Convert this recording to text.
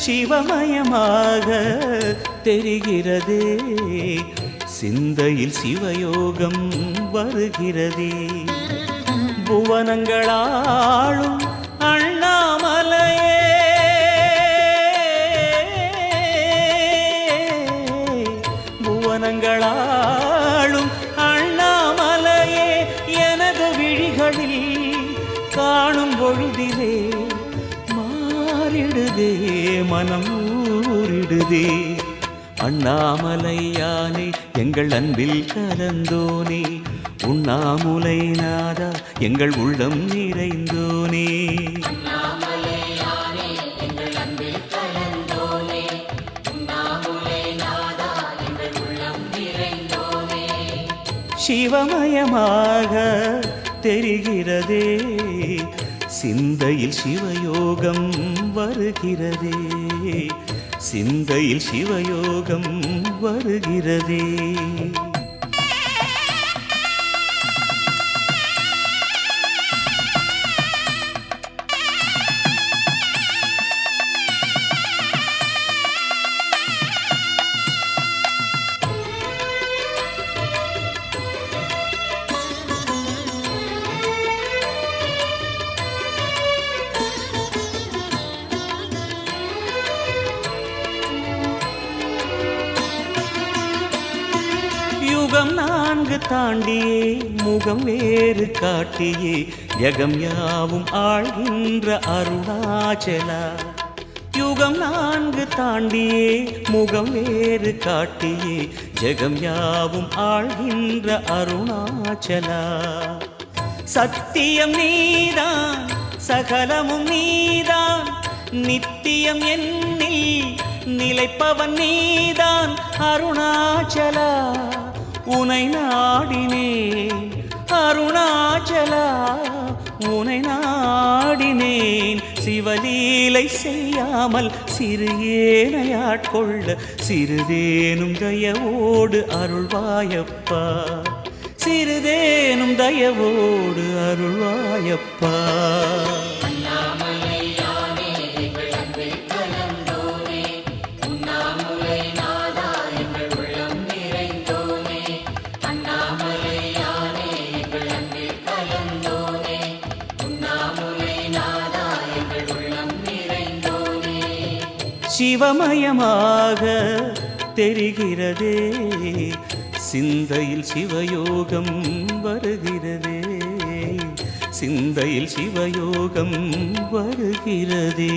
சிவமயமாக தெரிகிறதே, சிந்தையில் சிவயோகம் வருகிறதே. புவனங்களாளும் அண்ணாமலையே, புவனங்களாளும் அண்ணாமலையே, எனது விழிகளில் காணும் பொழுதிலே மாறிடுதே மனம் ஊறிடுதே. அண்ணாமலையானே எங்கள் அன்பில் கலந்தோனே, உண்ணாமுலை நாதா எங்கள் உள்ளம் நிறைந்தோனே. சிவமயமாக தெரிகிறதே, சிந்தையில் சிவயோகம் வருகிறதே, சிந்தையில் சிவயோகம் வருகிறதே. யுகம் 4 தாண்டியே முகம் வேறு காட்டியே, யகம் யாவும் ஆழ்கின்ற அருணாச்சலா. யுகம் 4 தாண்டியே முகம் வேறு காட்டியே, ஜகம் யாவும் ஆழ்கின்ற அருணாச்சலா. சத்தியம் நீதான் சகலமும் நீதான், நித்தியம் என்னில் நிலைப்பவன் நீதான் அருணாச்சலா. உனை நாடினேன் அருணாச்சலா, உனை நாடினேன். சிவலீலை செய்யாமல் சிறு ஏனையாட்கொள்ள சிறிதேனும் தயவோடு அருள்வாயப்பா, சிறிதேனும் தயவோடு அருள்வாயப்பா. சிவமயமாக தெரிகிறதே, சிந்தையில் சிவயோகம் வருகிறதே, சிந்தையில் சிவயோகம் வருகிறதே.